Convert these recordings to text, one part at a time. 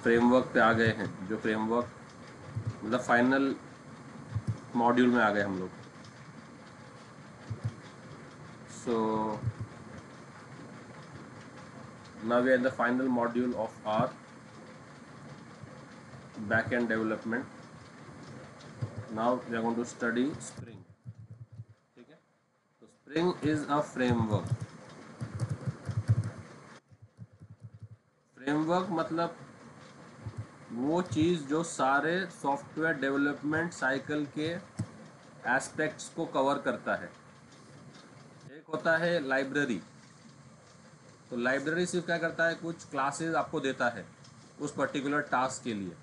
Framework पे आ गए हैं, जो फ्रेमवर्क मतलब फाइनल मॉड्यूल में आ गए हम लोग। सो now we are in the final module of our backend development. Now we are going to study Spring. ठीक है, तो Spring is a framework. Framework मतलब वो चीज़ जो सारे सॉफ्टवेयर डेवलपमेंट साइकिल के एस्पेक्ट्स को कवर करता है। एक होता है लाइब्रेरी, तो लाइब्रेरी सिर्फ क्या करता है, कुछ क्लासेस आपको देता है उस पर्टिकुलर टास्क के लिए।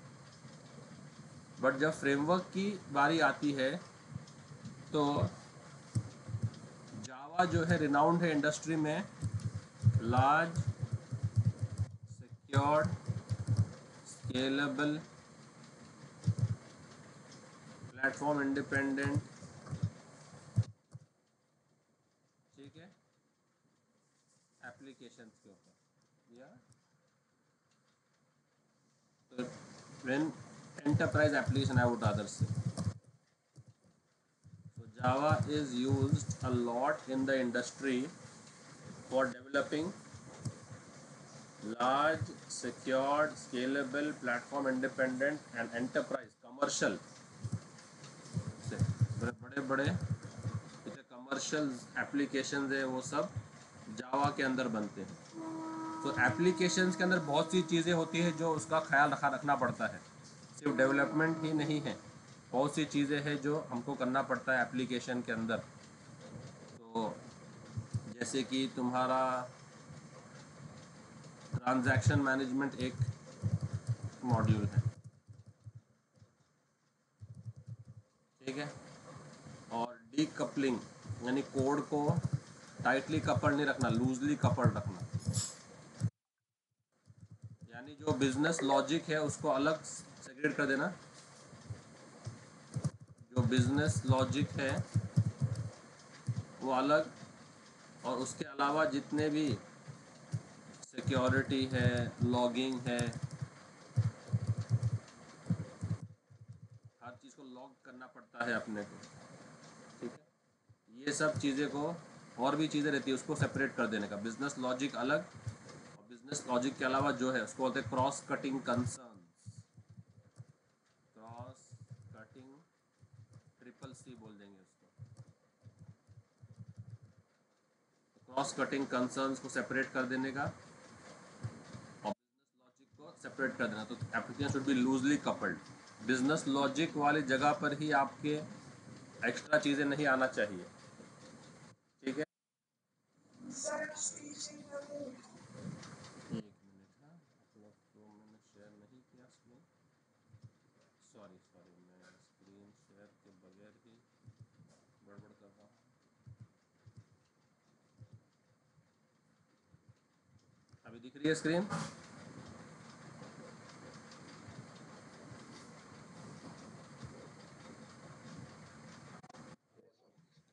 बट जब फ्रेमवर्क की बारी आती है तो जावा जो है रिनाउंड है इंडस्ट्री में, large secured scalable platform independent, ठीक है, एप्लीकेशन के ऊपर, या तो when enterprise application I would rather से। So Java is used a lot in the industry for developing large, secured, scalable, platform independent and enterprise commercial से बड़े बड़े जो कमर्शियल एप्लीकेशन है वो सब जावा के अंदर बनते हैं। तो एप्लीकेशंस के अंदर बहुत सी चीज़ें होती है जो उसका ख्याल रखना पड़ता है, सिर्फ डेवलपमेंट ही नहीं है, बहुत सी चीज़ें हैं जो हमको करना पड़ता है एप्लीकेशन के अंदर। तो जैसे कि तुम्हारा ट्रांजैक्शन मैनेजमेंट एक मॉड्यूल है, ठीक है, और डीकपलिंग यानी कोड को टाइटली कपड़ नहीं रखना, लूजली कपड़ रखना, यानी जो बिजनेस लॉजिक है उसको अलग सेग्रेगेट कर देना। जो बिजनेस लॉजिक है वो अलग, और उसके अलावा जितने भी सिक्योरिटी है, लॉगिंग है, हर चीज़ को लॉग करना पड़ता है अपने को, ठीक है, ये सब चीज़ें को और भी चीज़ें रहती है उसको सेपरेट कर देने का। बिजनेस लॉजिक अलग, और बिजनेस लॉजिक के अलावा जो है उसको बोलते हैं cross cutting concerns, cross cutting triple C बोल देंगे उसको। क्रॉस कटिंग कंसर्न्स को सेपरेट कर देने का और बिजनेस लॉजिक को सेपरेट कर देना। तो application should be loosely coupled. Business logic वाली जगह पर ही आपके एक्स्ट्रा चीज़ें नहीं आना चाहिए, ठीक है। एक मिनट, हाँ आप लोग को मैंने शेयर नहीं किया स्क्रीन, सॉरी सॉरी, मैं स्क्रीन शेयर के बगैर ही गड़बड़ कर रहा हूँ। अभी दिख रही है स्क्रीन?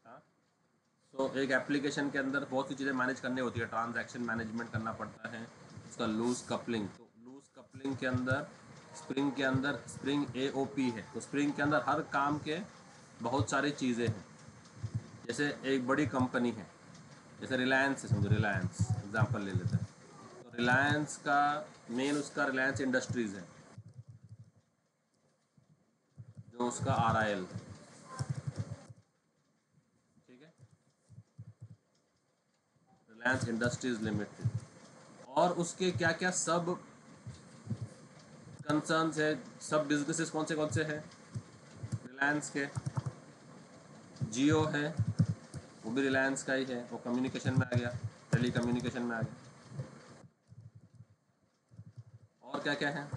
हाँ, तो एक एप्लीकेशन के अंदर बहुत सी चीज़ें मैनेज करनी होती है, ट्रांजैक्शन मैनेजमेंट करना पड़ता है, उसका लूज कपलिंग। तो लूज कपलिंग के अंदर स्प्रिंग एओपी है, तो स्प्रिंग के अंदर हर काम के बहुत सारी चीज़ें हैं। जैसे एक बड़ी कंपनी है, जैसे रिलायंस है, समझो रिलायंस एग्जांपल ले लेते हैं, तो रिलायंस का मेन उसका रिलायंस इंडस्ट्रीज़ है, जो उसका आरआईएल है, ठीक है, रिलायंस इंडस्ट्रीज लिमिटेड। और उसके क्या क्या सब कंसर्न्स है, सब बिजनेसेस कौन से हैं रिलायंस के। जियो है, वो भी रिलायंस का ही है, वो कम्युनिकेशन में आ गया, टेली कम्युनिकेशन में आ गया। और क्या क्या है,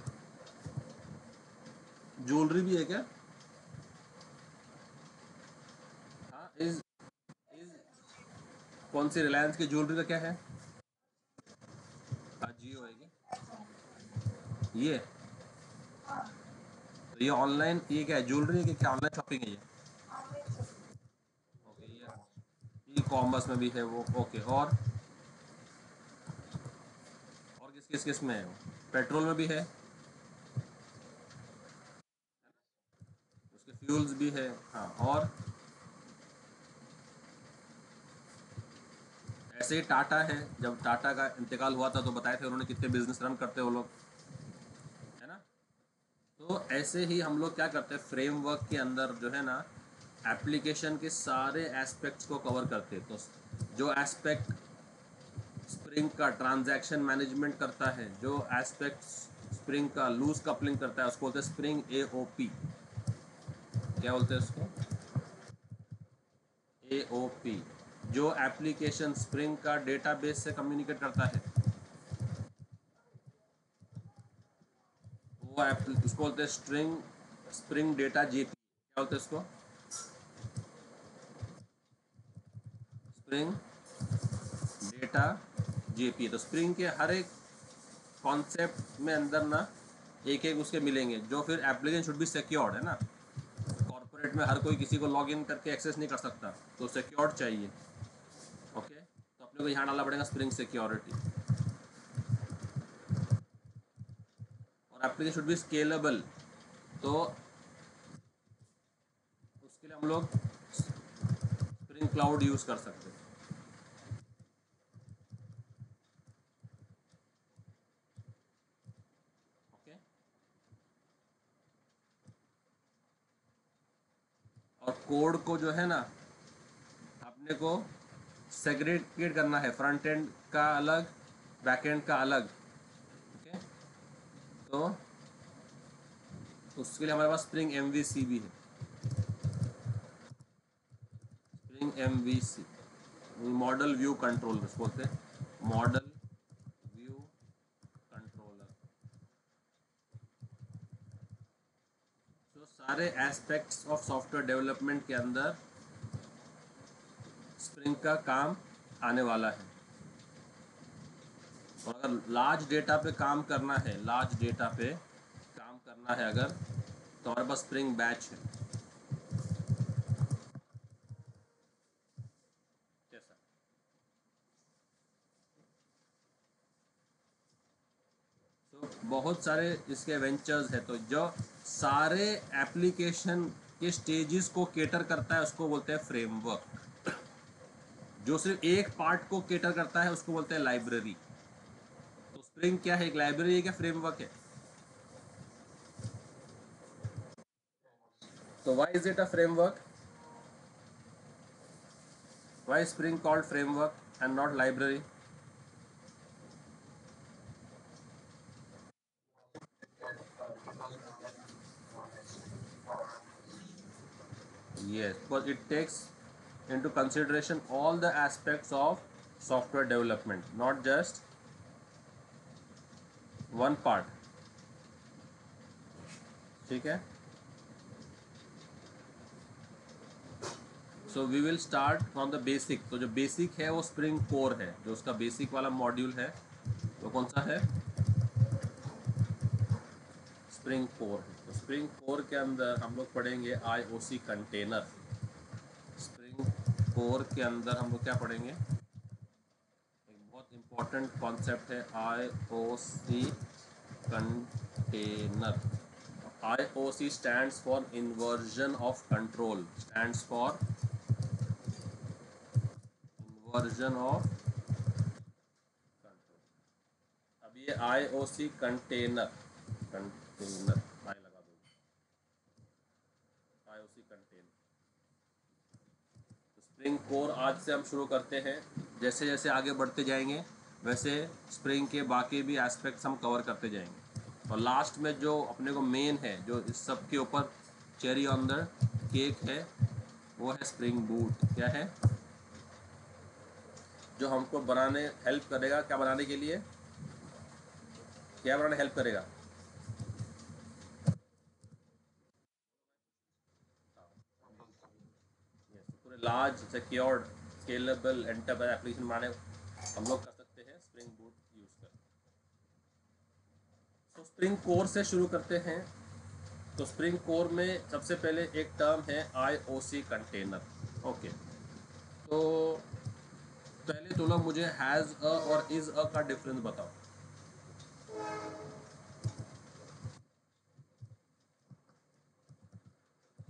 ज्वेलरी भी है क्या? हाँ, इज कौन सी रिलायंस की ज्वेलरी का क्या है? हाँ, जियो है ये। तो ये ऑनलाइन, ये क्या है, ज्वेलरी है कि क्या, ऑनलाइन शॉपिंग है ये? ओके, ये ई कॉमर्स में भी है वो, ओके। और किस किस किस में है वो? पेट्रोल में भी है, मॉड्यूल्स भी है। हाँ, और ऐसे ही टाटा है, जब टाटा का इंतकाल हुआ था तो बताए थे उन्होंने कितने बिजनेस रन करते हैं वो लोग, है ना। तो ऐसे ही हम लोग क्या करते हैं, फ्रेमवर्क के अंदर जो है ना एप्लीकेशन के सारे एस्पेक्ट्स को कवर करते हैं। तो जो एस्पेक्ट स्प्रिंग का ट्रांजैक्शन मैनेजमेंट करता है, जो एस्पेक्ट स्प्रिंग का लूज कपलिंग करता है, उसको बोलते हैं स्प्रिंग एओपी। क्या बोलते हैं उसको? एओपी। जो एप्लीकेशन स्प्रिंग का डेटाबेस से कम्युनिकेट करता है वो उसको बोलते हैं स्प्रिंग डेटा जेपी। क्या बोलते हैं उसको? Spring data JP. तो स्प्रिंग के हर एक कॉन्सेप्ट में अंदर ना एक एक उसके मिलेंगे, जो फिर एप्लीकेशन शुड बी सिक्योर्ड, है ना। कॉर्पोरेट में हर कोई किसी को लॉग इन करके एक्सेस नहीं कर सकता, तो सिक्योर्ड चाहिए। ओके, तो अपने को यहाँ डालना पड़ेगा स्प्रिंग सिक्योरिटी। और एप्लीकेशन शुड बी स्केलेबल, तो उसके लिए हम लोग स्प्रिंग क्लाउड यूज़ कर सकते हैं। ओके, और कोड को जो है ना अपने को सेग्रीगेट करना है, फ्रंट एंड का अलग, बैक एंड का अलग। ओके, तो उसके लिए हमारे पास स्प्रिंग एमवीसी भी है। Spring MVC model view controller बोलते हैं, मॉडल व्यू कंट्रोलर। तो सारे एस्पेक्ट्स ऑफ सॉफ्टवेयर डेवलपमेंट के अंदर स्प्रिंग का काम आने वाला है। और अगर लार्ज डेटा पे काम करना है, लार्ज डेटा पे काम करना है अगर, तो हमारे पास स्प्रिंग बैच है। कैसा? तो बहुत सारे इसके वेंचर्स है, तो जो सारे एप्लीकेशन के स्टेजेस को केटर करता है उसको बोलते हैं फ्रेमवर्क। जो सिर्फ एक पार्ट को केटर करता है उसको बोलते हैं लाइब्रेरी। तो स्प्रिंग क्या है, एक लाइब्रेरी है क्या फ्रेमवर्क है? तो why is it a framework? Why spring called framework and not library? Yes, because it takes into consideration all the aspects of software development, not just one part. ठीक है, so we will start from the basic. तो जो basic है वो spring core है, जो उसका basic वाला मॉड्यूल है वो कौन सा है? स्प्रिंग कोर है। तो स्प्रिंग कोर के अंदर हम लोग पढ़ेंगे आईओसी कंटेनर। स्प्रिंग कोर के अंदर हम लोग क्या पढ़ेंगे? एक बहुत इंपॉर्टेंट कॉन्सेप्ट है IOC container. IOC stands for inversion of control, stands for inversion of control। अब ये IOC कंटेनर, कंटेनर आई लगा दो, IOC कंटेनर। तो स्प्रिंग कोर आज से हम शुरू करते हैं। जैसे जैसे आगे बढ़ते जाएंगे वैसे स्प्रिंग के बाकी भी एस्पेक्ट्स हम कवर करते जाएंगे। और लास्ट में जो अपने को मेन है, जो इस सब के ऊपर चेरी ऑन द केक है, वो है स्प्रिंग बूट। क्या है? जो हमको बनाने हेल्प करेगा, क्या बनाने के लिए, क्या बनाने हेल्प करेगा? Yes, पूरे large secured scalable enterprise application बनाने हम लोग कर सकते हैं स्प्रिंग बूट यूज कर। तो स्प्रिंग कोर से शुरू करते हैं। तो स्प्रिंग कोर में सबसे पहले एक टर्म है आईओसी कंटेनर। ओके, तो पहले तो लोग मुझे हैज़ अ और इज़ अ का डिफरेंस बताओ।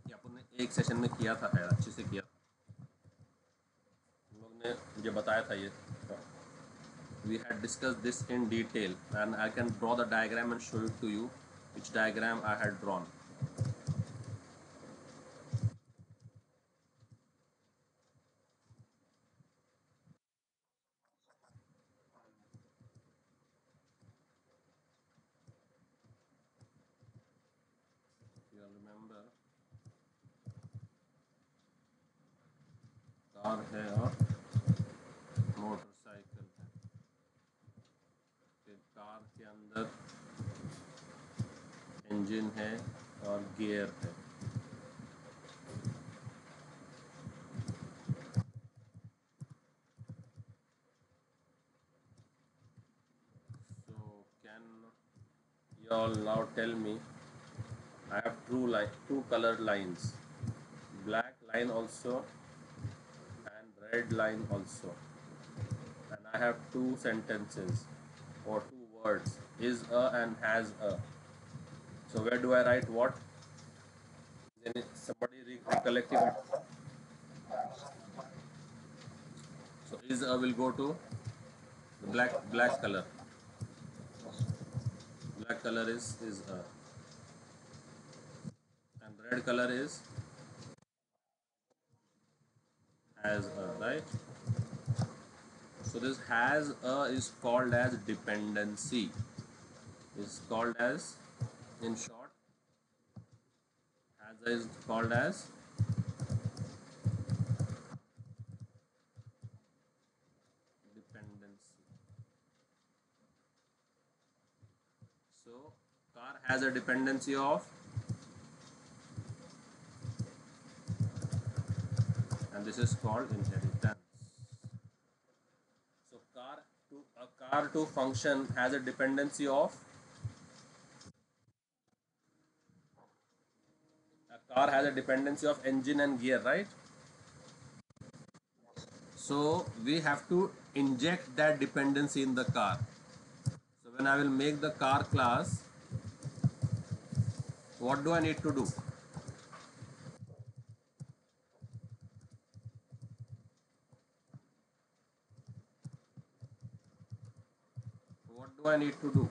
ये अपन एक सेशन में किया था शायद, अच्छे से किया था, हम लोग ने मुझे बताया था ये। We had discussed this in detail and I can draw the diagram and show it to you, which diagram I had drawn. You all remember, car है और मोटरसाइकिल है, फिर कार के अंदर इंजन है और गियर है। So can you all now tell me, I have two colored lines, black line also and red line also, and I have two sentences or two words, is a and has a. So where do I write what? Then somebody recollecting it. So is a will go to the black color. Black color is a, and red color is has a, right? So this has a is called as dependency. Is called as, in short, has a is called as dependency. So car has a dependency of, and this is called inheritance. So a car to function has a dependency of, a car has a dependency of engine and gear, right? So we have to inject that dependency in the car. So when I will make the car class, what do I need to do? What do I need to do?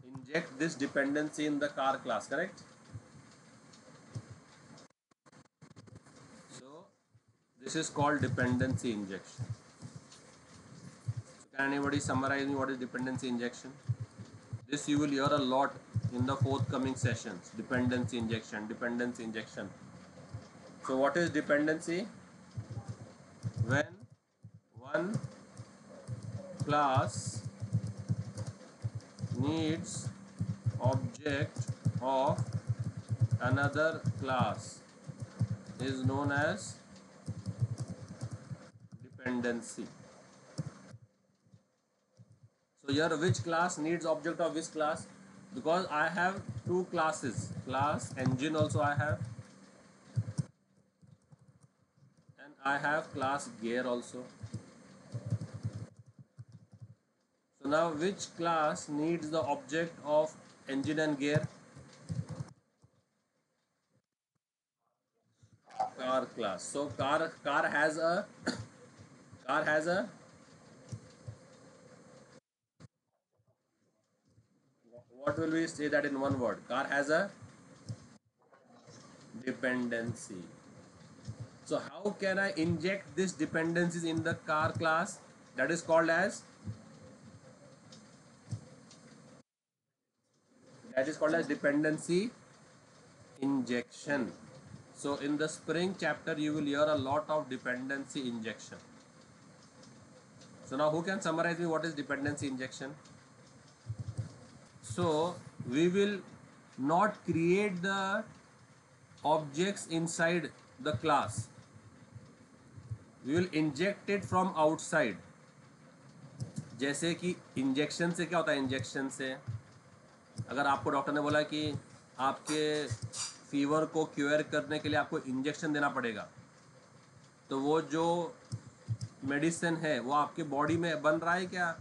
Inject this dependency in the car class, correct? So this is called dependency injection. So can anybody summarize me what is dependency injection? This you will hear a lot in the forthcoming sessions. Dependency injection, dependency injection. So what is dependency? When one class needs object of another class is known as dependency. So here which class needs object of which class? Because I have two classes, class engine also I have, and I have class gear also. So now which class needs the object of engine and gear? Car class. So car has a car has a, what will we say that in one word? Car has a dependency. So how can I inject this dependencies in the car class? That is called as, dependency injection. So in the spring chapter you will hear a lot of dependency injection. So now who can summarize me what is dependency injection? So we will not create the objects inside the class. We will inject it from outside. जैसे कि injection से क्या होता है? Injection से अगर आपको doctor ने बोला कि आपके फीवर को क्योर करने के लिए आपको इंजेक्शन देना पड़ेगा, तो वो जो मेडिसिन है वो आपके बॉडी में बन रहा है क्या?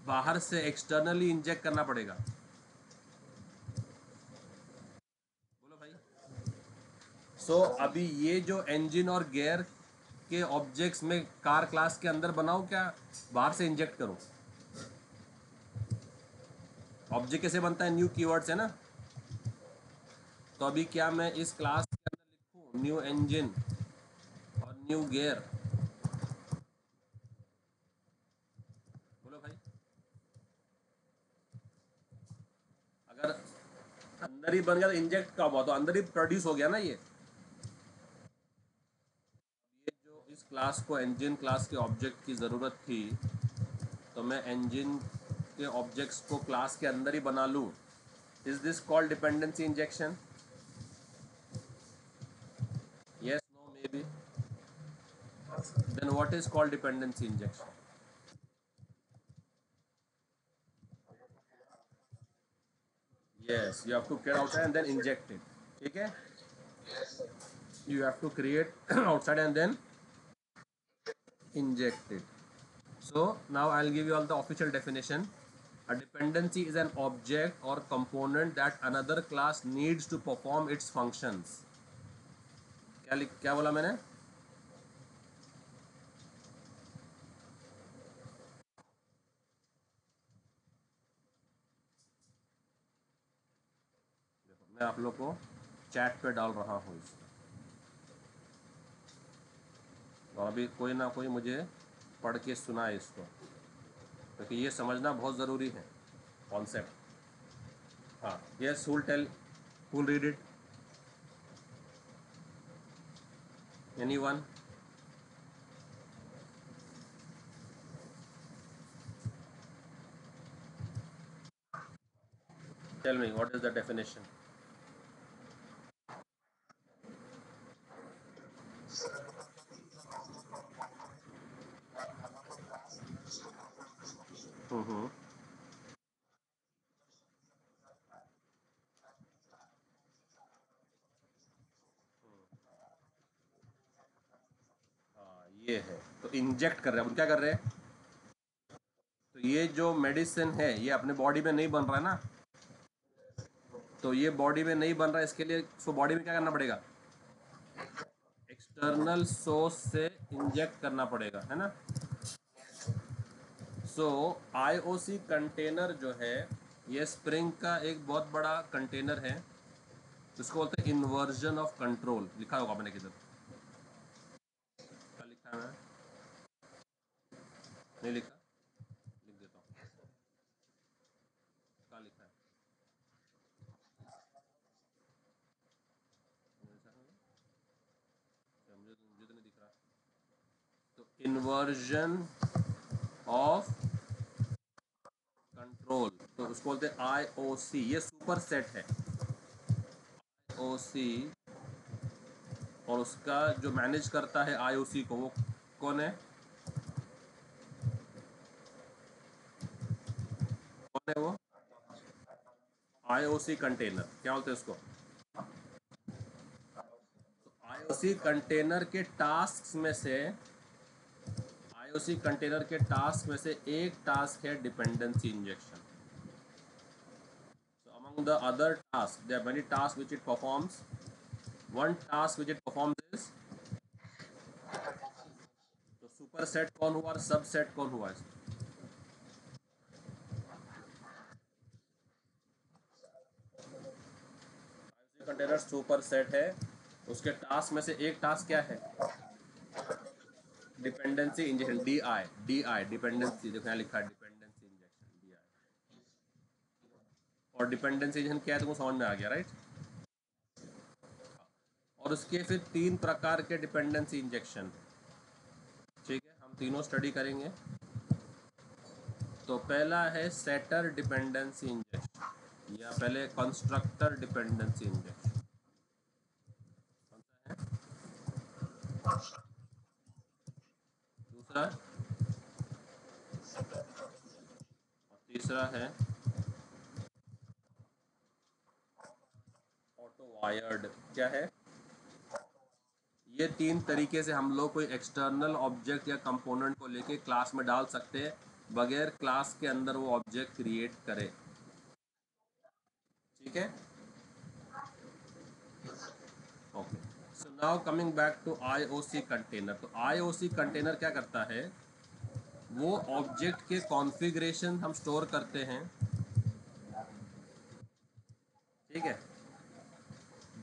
बाहर से एक्सटर्नली इंजेक्ट करना पड़ेगा। बोलो भाई। अभी ये जो इंजन और गियर के ऑब्जेक्ट्स में कार क्लास के अंदर बनाऊं, क्या बाहर से इंजेक्ट करूं? ऑब्जेक्ट कैसे बनता है? न्यू कीवर्ड्स है ना। तो अभी क्या मैं इस क्लास के अंदर लिखूं न्यू इंजन और न्यू गियर? बोलो भाई। अगर अंदर ही बन गया तो इंजेक्ट कब हुआ? तो अंदर ही प्रोड्यूस हो गया ना ये जो इस क्लास को इंजन क्लास के ऑब्जेक्ट की ज़रूरत थी, तो मैं इंजन के ऑब्जेक्ट्स को क्लास के अंदर ही बना लूँ। Is this called dependency injection? Yes, no, may be. Then what is called dependency injection? Yes, you have to get outside and then inject it. ठीक है, you have to create outside and then inject it. So now I'll give you all the official definition. A dependency is an object or component that another class needs to perform its functions. क्या बोला मैंने? देखो मैं आप लोग को chat पे डाल रहा हूँ इसको, और अभी कोई ना कोई मुझे पढ़ के सुनाए इसको, क्योंकि ये समझना बहुत ज़रूरी है कॉन्सेप्ट। हाँ, yes, who'll tell, who'll read it? Anyone? Tell me, what is the definition? हम्म। हाँ, ये है। तो इंजेक्ट कर रहे हैं, अब क्या कर रहे हैं? तो ये जो मेडिसिन है ये अपने बॉडी में नहीं बन रहा है ना। तो ये बॉडी में नहीं बन रहा है, इसके लिए इसको बॉडी में क्या करना पड़ेगा? एक्सटर्नल सोर्स से इंजेक्ट करना पड़ेगा, है ना। सो आईओसी कंटेनर जो है, ये स्प्रिंग का एक बहुत बड़ा कंटेनर है, जिसको बोलते हैं इन्वर्जन ऑफ कंट्रोल। लिखा होगा मैंने किधर? क्या लिखा है? मैं नहीं लिखा, लिख देता हूँ। क्या लिखा है? मुझे तो नहीं दिख रहा। तो इन्वर्जन ऑफ कंट्रोल, तो उसको बोलते हैं आईओसी। ये सुपर सेट है ओसी, और उसका जो मैनेज करता है आईओसी को, वो कौन है? कौन है वो? IOC container. क्या बोलते हैं उसको? आईओसी कंटेनर के टास्क में से, आईओसी कंटेनर के टास्क में से एक टास्क है dependency injection. So among the other tasks, there are many tasks which it performs. One task which it performs is, तो सुपर सेट कौन हुआ और सब सेट कौन हुआ? कंटेनर सुपर सेट है, उसके टास्क में से एक टास्क क्या है? Dependency injection, D I, dependency. देखो यहाँ लिखा है डिपेंडेंसी इंजेक्शन, डी आई। और डिपेंडेंसी इंजेक्शन क्या है तुमको समझ में आ गया, राइट? और उसके फिर तीन प्रकार के डिपेंडेंसी इंजेक्शन। ठीक है, हम तीनों स्टडी करेंगे। तो पहला है सेटर डिपेंडेंसी इंजेक्शन, या पहले कंस्ट्रक्टर डिपेंडेंसी इंजेक्शन। कौन सा है? दूसरा, और तीसरा है ऑटो वायर्ड। क्या है? ये तीन तरीके से हम लोग कोई एक्सटर्नल ऑब्जेक्ट या कंपोनेंट को लेके क्लास में डाल सकते हैं, बगैर क्लास के अंदर वो ऑब्जेक्ट क्रिएट करे। ठीक है, okay. So now coming back to IOC container. तो आईओसी कंटेनर क्या करता है, वो ऑब्जेक्ट के कॉन्फ़िगरेशन हम स्टोर करते हैं। ठीक है,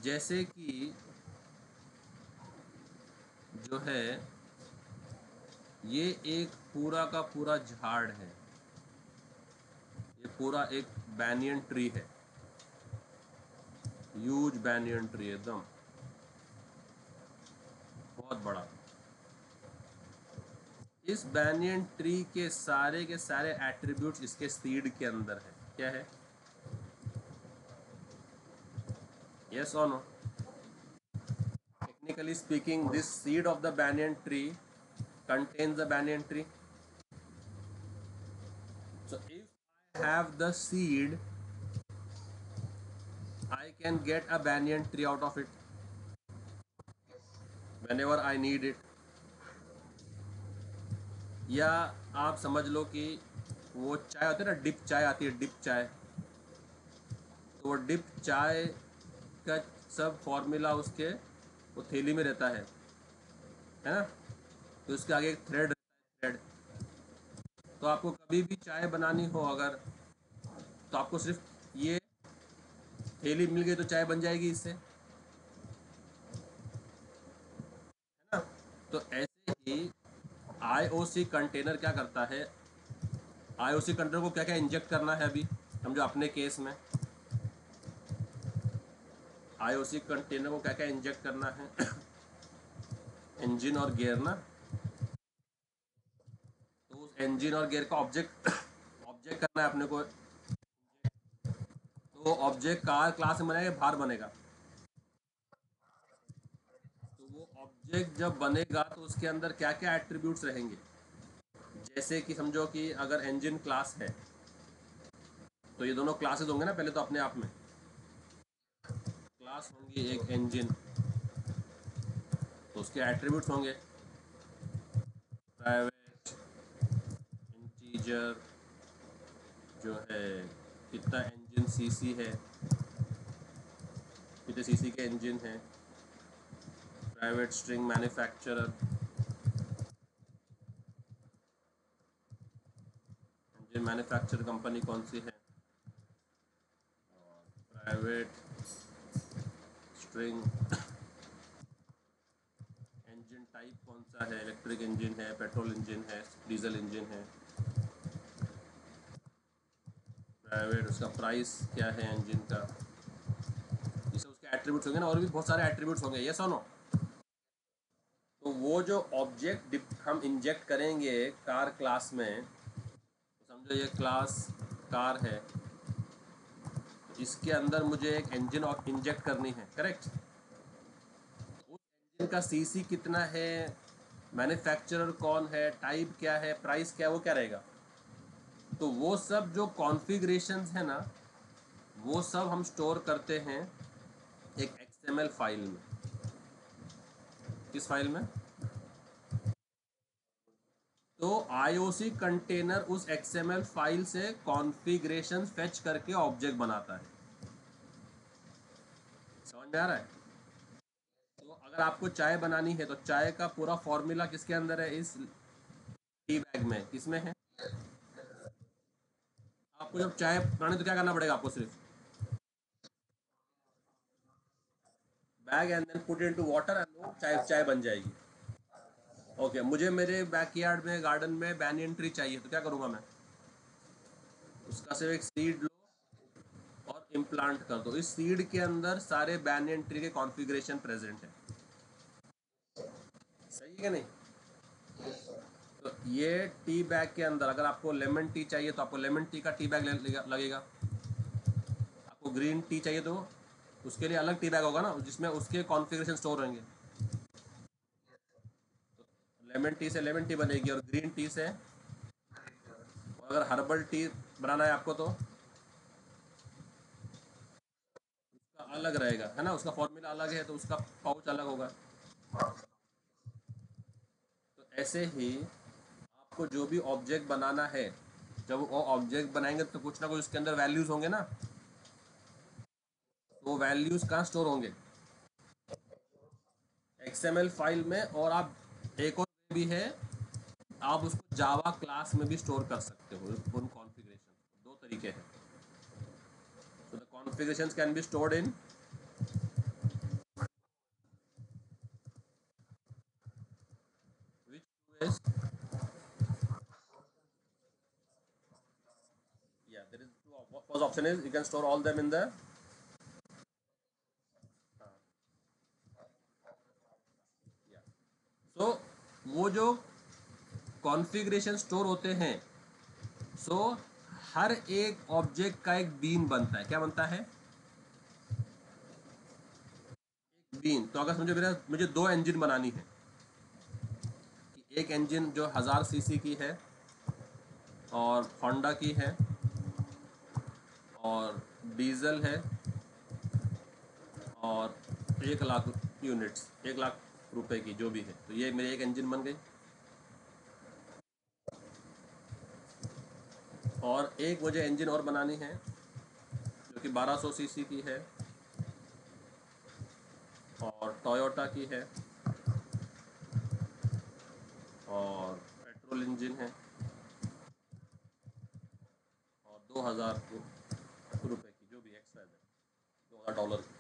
जैसे कि जो है ये एक पूरा का पूरा झाड़ है, ये पूरा एक बैनियन ट्री है, ह्यूज बैनियन ट्री, एकदम बहुत बड़ा। इस बैनियन ट्री के सारे एट्रीब्यूट्स इसके सीड के अंदर है। क्या है, यस और no? Technically speaking this seed of the banyan tree contains the banyan tree. So if I have the seed, I can get a banyan tree out of it whenever I need it. या आप समझ लो कि वो चाय होती है ना, dip चाय आती है, डिप चाय। तो वो डिप चाय का सब फॉर्मूला उसके वो थैली में रहता है ना? तो उसके आगे एक थ्रेड रहता है, थ्रेड। तो आपको कभी भी चाय बनानी हो अगर, तो आपको सिर्फ ये थैली मिल गई तो चाय बन जाएगी इससे, है ना? तो ऐसे ही आईओसी कंटेनर क्या करता है, आईओसी कंटेनर को क्या क्या इंजेक्ट करना है अभी समझो अपने केस में। आईओसी कंटेनर को क्या क्या इंजेक्ट करना है इंजन और गियर ना। तो उस इंजन और गियर का ऑब्जेक्ट ऑब्जेक्ट करना है अपने को। तो ऑब्जेक्ट कार क्लास में बनेगा, बाहर बनेगा। तो वो ऑब्जेक्ट जब बनेगा तो उसके अंदर क्या क्या एट्रीब्यूट्स रहेंगे। जैसे कि समझो कि अगर इंजन क्लास है तो ये दोनों क्लासेस होंगे ना पहले तो अपने आप में। क्लास होंगी एक इंजन, तो उसके एट्रीब्यूट्स होंगे प्राइवेट, इंटीजर, जो है कितना इंजन सीसी है, कितने सीसी के इंजन है, private string manufacturer, engine manufacture company कौन सी है, प्राइवेट स्ट्रिंग इंजन टाइप कौन सा है, इलेक्ट्रिक इंजन है, पेट्रोल इंजन है, डीजल इंजन है, प्राइवेट उसका प्राइस क्या है इंजन का। ये सब उसके एट्रीब्यूट्स होंगे ना, और भी बहुत सारे एट्रीब्यूट्स होंगे, यस और नो? तो वो जो ऑब्जेक्ट हम इंजेक्ट करेंगे कार क्लास में, तो समझो ये क्लास कार है, तो इसके अंदर मुझे एक इंजन और इंजेक्ट करनी है, करेक्ट? तो उस इंजन का सीसी कितना है, मैन्युफैक्चरर कौन है, टाइप क्या है, प्राइस क्या है, वो क्या रहेगा। तो वो सब जो कॉन्फ़िगरेशंस है ना, वो सब हम स्टोर करते हैं एक एक्सएमएल फाइल में। किस फाइल में? तो आईओसी कंटेनर उस एक्सएमएल फाइल से कॉन्फ़िगरेशन फेच करके ऑब्जेक्ट बनाता है। समझ में आ रहा है? तो अगर आपको चाय बनानी है तो चाय का पूरा फॉर्मूला किसके अंदर है, इस टी बैग में। किसमें है? आपको जब चाय बनानी तो क्या करना पड़ेगा आपको, सिर्फ bag and then put into water and वो चाय चाय बन जाएगी। ओके, मुझे मेरे बैकयार्ड में गार्डन में बैनियन ट्री चाहिए, तो क्या करूँगा मैं? उसका सिर्फ एक सीड लो और इम्प्लांट कर दो। इस सीड के अंदर सारे बैनियन ट्री के कॉन्फ़िगरेशन प्रेजेंट है। सही है कि नहीं? तो ये टी बैग के अंदर अगर आपको लेमन टी चाहिए तो आपको लेमन टी का टी बैग लगेगा। आपको ग्रीन टी चाहिए तो उसके लिए अलग टी बैग होगा ना, जिसमें उसके कॉन्फ़िगरेशन स्टोर होंगे। लेमन टी से लेमन टी बनेगी, और ग्रीन टी से, और अगर हर्बल टी बनाना है आपको तो उसका अलग रहेगा, है ना? उसका फॉर्मूला अलग है तो उसका पाउच अलग होगा। तो ऐसे ही आपको जो भी ऑब्जेक्ट बनाना है, जब वो ऑब्जेक्ट बनाएंगे तो कुछ ना कुछ उसके अंदर वैल्यूज होंगे ना, तो वो वैल्यूज कहाँ स्टोर होंगे? XML फाइल में। और आप एक और भी है, आप उसको जावा क्लास में भी स्टोर कर सकते हो उन कॉन्फ़िगरेशन। दो तरीके हैं। So the configurations can be stored in which two ways? Yeah, there is two. First option is you can store all them in the yeah. So वो जो कॉन्फ़िगरेशन स्टोर होते हैं, सो हर एक ऑब्जेक्ट का एक बीन बनता है। क्या बनता है? बीन। तो अगर समझो मेरा मुझे दो इंजन बनानी है, कि एक इंजन जो 1000 सीसी की है और होंडा की है और डीजल है और 1 लाख यूनिट्स, 1 लाख रुपए की जो भी है, तो ये मेरी एक इंजन बन गई। और एक मुझे इंजन और बनानी है जो कि 1200 सीसी की है और टोयोटा की है और पेट्रोल इंजन है और 2000 रुपए की, जो भी एक्स्ट्रा है, $2000 की।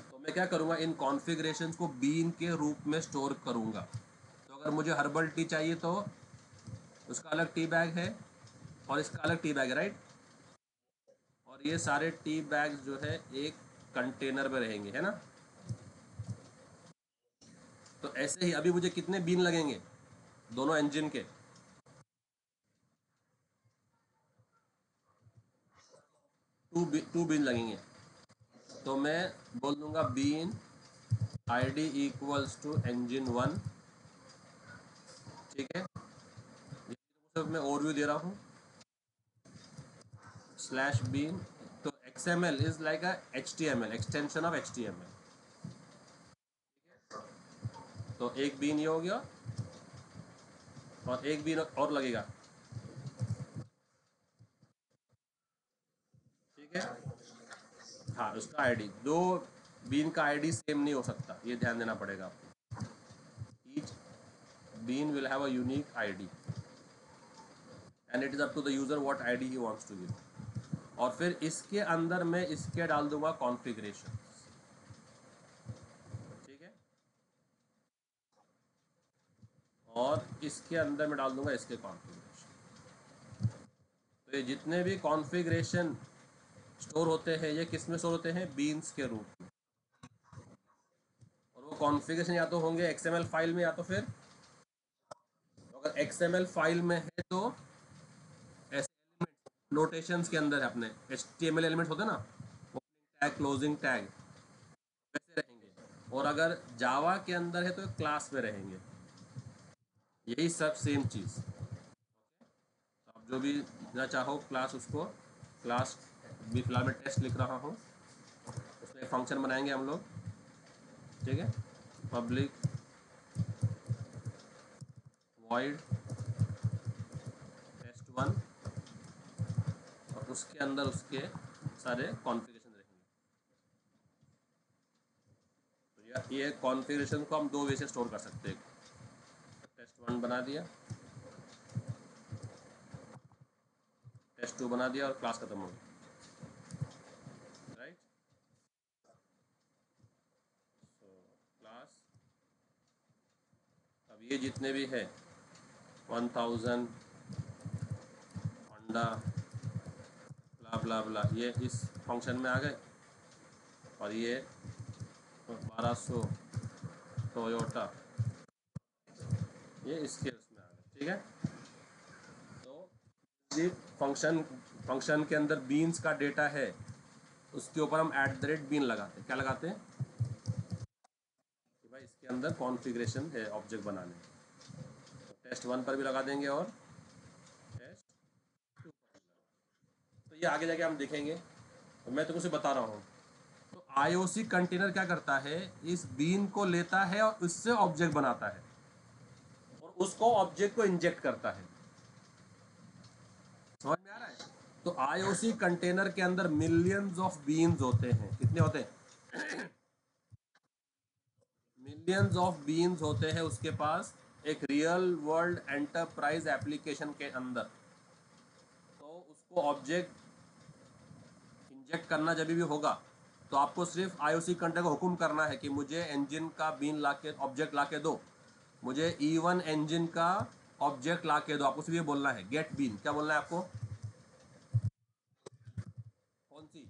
तो मैं क्या करूँगा, इन कॉन्फ़िगरेशंस को बीन के रूप में स्टोर करूँगा। तो अगर मुझे हर्बल टी चाहिए तो उसका अलग टी बैग है और इसका अलग टी बैग है, राइट। और ये सारे टी बैग्स जो है एक कंटेनर में रहेंगे, है ना। तो ऐसे ही अभी मुझे कितने बीन लगेंगे दोनों इंजन के? टू बीन लगेंगे। तो मैं बोल दूंगा bean ID equals to engine 1। ठीक है, ये सिर्फ मैं ओवरव्यू दे रहा हूँ। स्लैश बीन, तो XML is like a HTML, extension of HTML। तो एक बीन ये हो गया और एक बीन और लगेगा। ठीक है, हाँ, उसका आईडी, दो बीन का आईडी सेम नहीं हो सकता, ये ध्यान देना पड़ेगा आपको। Each bean will have a unique ID and it is up to the user what ID he wants to give. और फिर इसके अंदर मैं इसके डाल दूंगा कॉन्फ़िगरेशन। ठीक है, और इसके अंदर मैं डाल दूंगा इसके कॉन्फ़िगरेशन। तो ये जितने भी कॉन्फ़िगरेशन स्टोर होते हैं, ये किस में स्टोर होते हैं? बीन्स के रूप में। और वो कॉन्फ़िगरेशन या तो होंगे XML फाइल में, या तो फिर, तो अगर XML फाइल में है तो ऐसे एलिमेंट नोटेशंस के अंदर है, अपने HTML एलिमेंट्स होते हैं ना, ओपनिंग टैग, क्लोजिंग टैग, वैसे रहेंगे। और अगर जावा के अंदर है तो क्लास में रहेंगे। यही सब सेम चीज़। तो आप जो भी ना चाहो क्लास, उसको क्लास भी फिलहाल मैं टेस्ट लिख रहा हूँ, उसमें एक फंक्शन बनाएंगे हम लोग। ठीक है, पब्लिक वॉइड test1, और उसके अंदर उसके सारे कॉन्फ़िगरेशन रहेंगे। तो ये कॉन्फ़िगरेशन को हम दो वे से स्टोर कर सकते हैं। test1 बना दिया, test2 बना दिया और क्लास खत्म हो गई, राइट। सो क्लास, अब ये जितने भी है 1000 होंडा ब्ला ब्ला ब्ला, ये इस फंक्शन में आ गए। और ये 1200 टोयोटा, ये इसके उसमें आ गए। ठीक है, तो ये फंक्शन के अंदर बीन्स का डेटा है, उसके ऊपर हम @बीन लगाते हैं। क्या लगाते हैं कि भाई इसके अंदर कॉन्फ़िगरेशन है ऑब्जेक्ट बनाने। तो test1 पर भी लगा देंगे और test2 पर भी लगा। तो ये आगे जाके हम देखेंगे, तो मैं तुमको बता रहा हूँ। तो IOC कंटेनर क्या करता है, इस बीन को लेता है और उससे ऑब्जेक्ट बनाता है। और उसको ऑब्जेक्ट को इंजेक्ट करता है। समझ में आ रहा है? तो आईओसी कंटेनर के अंदर मिलियंस ऑफ बीन्स होते हैं। कितने होते हैं? मिलियंस ऑफ बीन्स होते हैं उसके पास, एक रियल वर्ल्ड एंटरप्राइज एप्लीकेशन के अंदर। तो उसको ऑब्जेक्ट इंजेक्ट करना जब भी होगा तो आपको सिर्फ आईओसी कंटेनर को हुक्म करना है कि मुझे इंजन का बीन लाके ऑब्जेक्ट लाके दो, मुझे E1 इंजन का ऑब्जेक्ट लाके दो। आपको सिर्फ ये बोलना है, गेट बीन। क्या बोलना है आपको? कौन सी?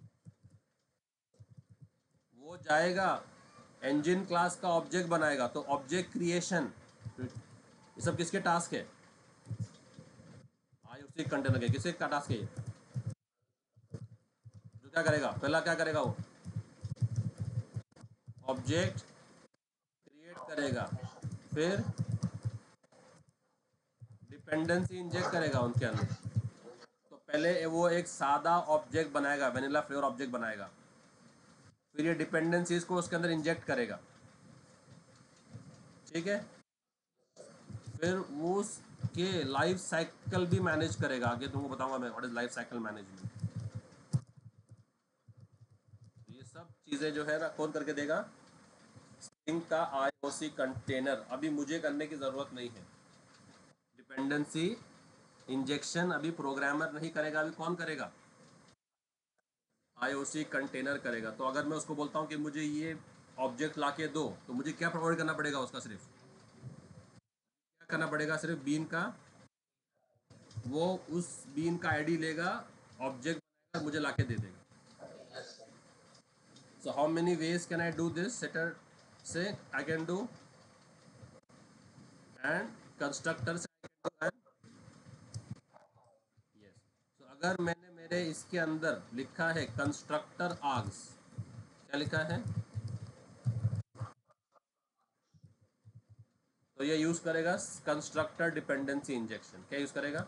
वो जाएगा इंजन क्लास का ऑब्जेक्ट बनाएगा। तो ऑब्जेक्ट क्रिएशन, ये सब किसके टास्क है? आईओसी कंटेनर के। किसके का टास्क है ये? जो क्या करेगा, पहला क्या करेगा वो? ऑब्जेक्ट क्रिएट करेगा, फिर डिपेंडेंसी इंजेक्ट करेगा उनके अंदर। तो पहले वो एक सादा ऑब्जेक्ट बनाएगा, वेनिला फ्लेवर ऑब्जेक्ट बनाएगा, फिर ये डिपेंडेंसीज को उसके अंदर इंजेक्ट करेगा। ठीक है? फिर वो उसके लाइफ साइकिल भी मैनेज करेगा। आगे तुमको बताऊंगा मैं what is life cycle management. ये सब चीज़ें जो है ना कौन करके देगा? स्प्रिंग का आईओसी कंटेनर। अभी मुझे करने की ज़रूरत नहीं है। डिपेंडेंसी इंजेक्शन अभी प्रोग्रामर नहीं करेगा, अभी कौन करेगा? आईओसी कंटेनर करेगा। तो अगर मैं उसको बोलता हूँ कि मुझे ये ऑब्जेक्ट ला के दो, तो मुझे क्या प्रोवाइड करना पड़ेगा? उसका सिर्फ क्या करना पड़ेगा? सिर्फ बीन का, वो उस बीन का आईडी लेगा, ऑब्जेक्ट बनाएगा, मुझे लाके दे देगा। So how many ways can I do this? Setter say I can do, and constructor से I can do, and yes. So अगर मैंने मेरे इसके अंदर लिखा है कंस्ट्रक्टर आर्ग्स, क्या लिखा है? तो ये यूज करेगा कंस्ट्रक्टर डिपेंडेंसी इंजेक्शन। क्या यूज करेगा?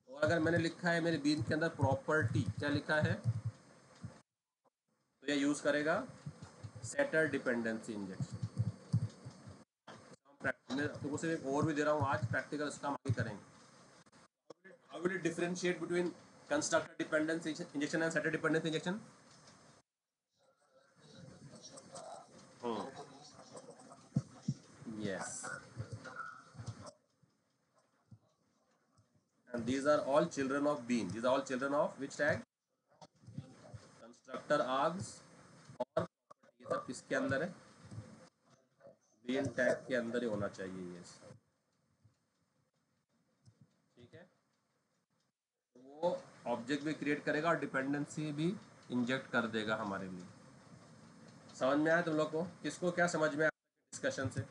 और अगर मैंने लिखा है मेरे बीन के अंदर प्रॉपर्टी, क्या लिखा है? तो ये यूज करेगा सेटर डिपेंडेंसी इंजेक्शन। मैं तुमको सिर्फ एक और भी दे रहा हूँ आज, प्रैक्टिकल इसका हम आगे करेंगे। How will it differentiate between constructor dependence injection and setter dependence injection? Hmm. Yes. And these are all children of bean. These are all children of which tag? Constructor args और property। ये सब किसके अंदर है? bean tag के अंदर ही होना चाहिए ये। ठीक है? वो ऑब्जेक्ट भी क्रिएट करेगा और डिपेंडेंसी भी इंजेक्ट कर देगा हमारे लिए। समझ में आया तुम लोग को? किसको क्या समझ में आया डिस्कशन से?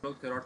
लोग थ्योरेटिकल